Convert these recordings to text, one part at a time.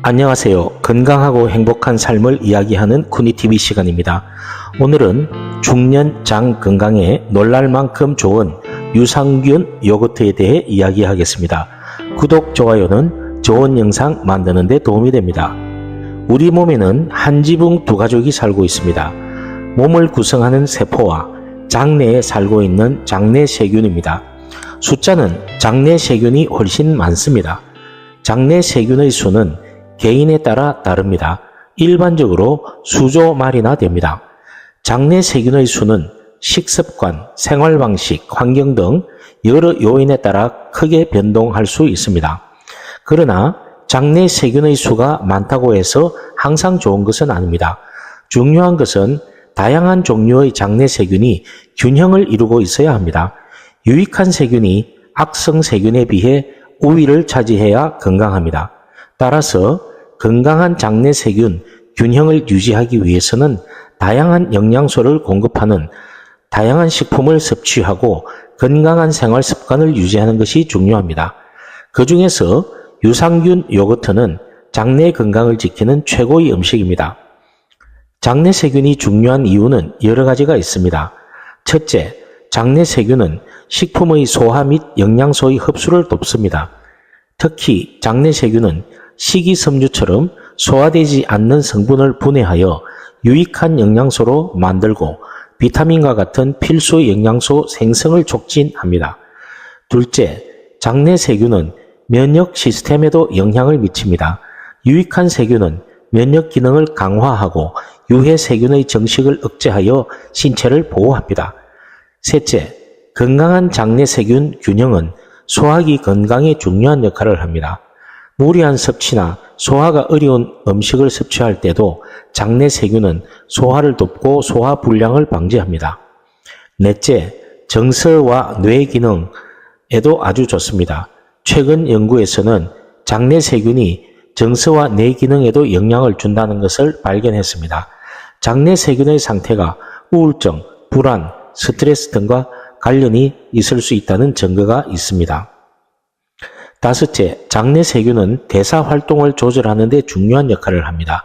안녕하세요. 건강하고 행복한 삶을 이야기하는 쿠니TV 시간입니다. 오늘은 중년 장 건강에 놀랄 만큼 좋은 유산균 요거트에 대해 이야기하겠습니다. 구독, 좋아요는 좋은 영상 만드는 데 도움이 됩니다. 우리 몸에는 한 지붕 두 가족이 살고 있습니다. 몸을 구성하는 세포와 장내에 살고 있는 장내세균입니다. 숫자는 장내세균이 훨씬 많습니다. 장내세균의 수는 개인에 따라 다릅니다. 일반적으로 수조 마리나 됩니다. 장내세균의 수는 식습관, 생활방식, 환경 등 여러 요인에 따라 크게 변동할 수 있습니다. 그러나 장내세균의 수가 많다고 해서 항상 좋은 것은 아닙니다. 중요한 것은 다양한 종류의 장내세균이 균형을 이루고 있어야 합니다. 유익한 세균이 악성 세균에 비해 우위를 차지해야 건강합니다. 따라서 건강한 장내세균 균형을 유지하기 위해서는 다양한 영양소를 공급하는 다양한 식품을 섭취하고 건강한 생활 습관을 유지하는 것이 중요합니다. 그 중에서 유산균 요거트는 장내 건강을 지키는 최고의 음식입니다. 장내세균이 중요한 이유는 여러 가지가 있습니다. 첫째, 장내세균은 식품의 소화 및 영양소의 흡수를 돕습니다. 특히 장내세균은 식이섬유처럼 소화되지 않는 성분을 분해하여 유익한 영양소로 만들고 비타민과 같은 필수 영양소 생성을 촉진합니다. 둘째, 장내세균은 면역 시스템에도 영향을 미칩니다. 유익한 세균은 면역 기능을 강화하고 유해세균의 정식을 억제하여 신체를 보호합니다. 셋째, 건강한 장내세균 균형은 소화기 건강에 중요한 역할을 합니다. 무리한 섭취나 소화가 어려운 음식을 섭취할 때도 장내세균은 소화를 돕고 소화 불량을 방지합니다. 넷째, 정서와 뇌 기능에도 아주 좋습니다. 최근 연구에서는 장내세균이 정서와 뇌 기능에도 영향을 준다는 것을 발견했습니다. 장내세균의 상태가 우울증, 불안, 스트레스 등과 관련이 있을 수 있다는 증거가 있습니다. 다섯째, 장내세균은 대사 활동을 조절하는 데 중요한 역할을 합니다.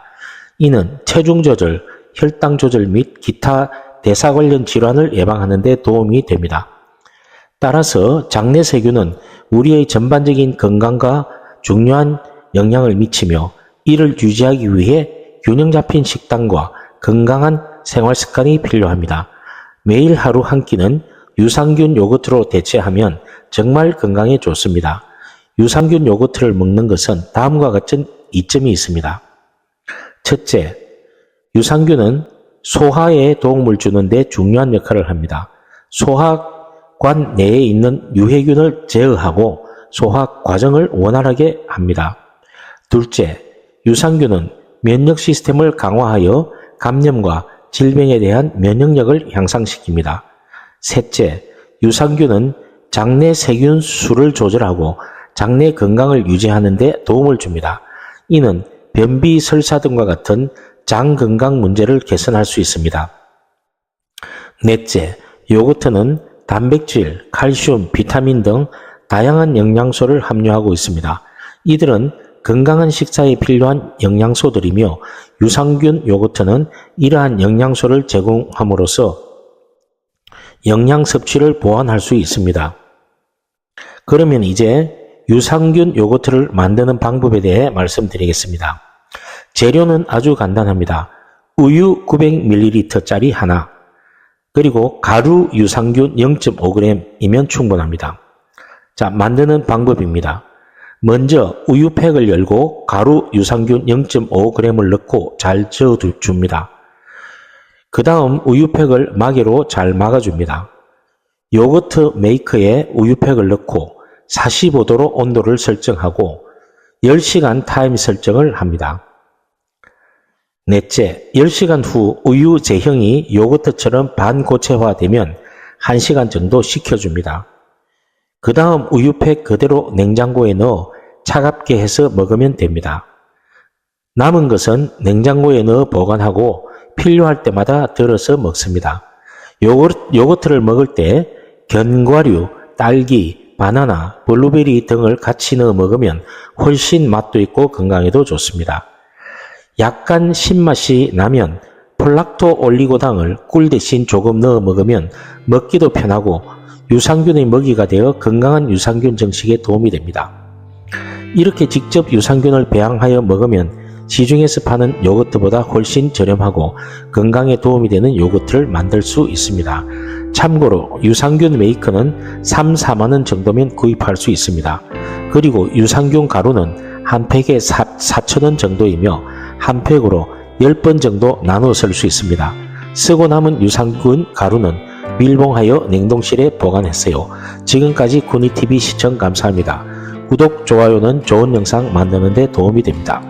이는 체중 조절, 혈당 조절 및 기타 대사 관련 질환을 예방하는 데 도움이 됩니다. 따라서 장내세균은 우리의 전반적인 건강과 중요한 영향을 미치며 이를 유지하기 위해 균형 잡힌 식단과 건강한 생활 습관이 필요합니다. 매일 하루 한 끼는 유산균 요거트로 대체하면 정말 건강에 좋습니다. 유산균 요거트를 먹는 것은 다음과 같은 이점이 있습니다. 첫째, 유산균은 소화에 도움을 주는 데 중요한 역할을 합니다. 소화관 내에 있는 유해균을 제어하고 소화 과정을 원활하게 합니다. 둘째, 유산균은 면역 시스템을 강화하여 감염과 질병에 대한 면역력을 향상시킵니다. 셋째, 유산균은 장내 세균 수를 조절하고 장내 건강을 유지하는 데 도움을 줍니다. 이는 변비, 설사 등과 같은 장 건강 문제를 개선할 수 있습니다. 넷째, 요거트는 단백질, 칼슘, 비타민 등 다양한 영양소를 함유하고 있습니다. 이들은 건강한 식사에 필요한 영양소들이며 유산균 요거트는 이러한 영양소를 제공함으로써 영양 섭취를 보완할 수 있습니다. 그러면 이제 유산균 요거트를 만드는 방법에 대해 말씀드리겠습니다. 재료는 아주 간단합니다. 우유 900ml짜리 하나, 그리고 가루 유산균 0.5g이면 충분합니다. 자, 만드는 방법입니다. 먼저 우유팩을 열고 가루 유산균 0.5g을 넣고 잘 저어줍니다. 그 다음 우유팩을 마개로 잘 막아줍니다. 요거트 메이커에 우유팩을 넣고 45도로 온도를 설정하고 10시간 타임 설정을 합니다. 넷째, 10시간 후 우유 제형이 요거트처럼 반고체화되면 1시간 정도 식혀줍니다. 그 다음 우유팩 그대로 냉장고에 넣어 차갑게 해서 먹으면 됩니다. 남은 것은 냉장고에 넣어 보관하고 필요할 때마다 덜어서 먹습니다. 요거트를 먹을 때 견과류, 딸기, 바나나, 블루베리 등을 같이 넣어 먹으면 훨씬 맛도 있고 건강에도 좋습니다. 약간 신맛이 나면 폴락토 올리고당을 꿀 대신 조금 넣어 먹으면 먹기도 편하고 유산균의 먹이가 되어 건강한 유산균 정식에 도움이 됩니다. 이렇게 직접 유산균을 배양하여 먹으면 시중에서 파는 요거트보다 훨씬 저렴하고 건강에 도움이 되는 요거트를 만들 수 있습니다. 참고로 유산균 메이커는 3, 4만원 정도면 구입할 수 있습니다. 그리고 유산균 가루는 한 팩에 4,000원 정도이며 한 팩으로 10번 정도 나눠 쓸 수 있습니다. 쓰고 남은 유산균 가루는 밀봉하여 냉동실에 보관했어요. 지금까지 군이TV 시청 감사합니다. 구독, 좋아요는 좋은 영상 만드는 데 도움이 됩니다.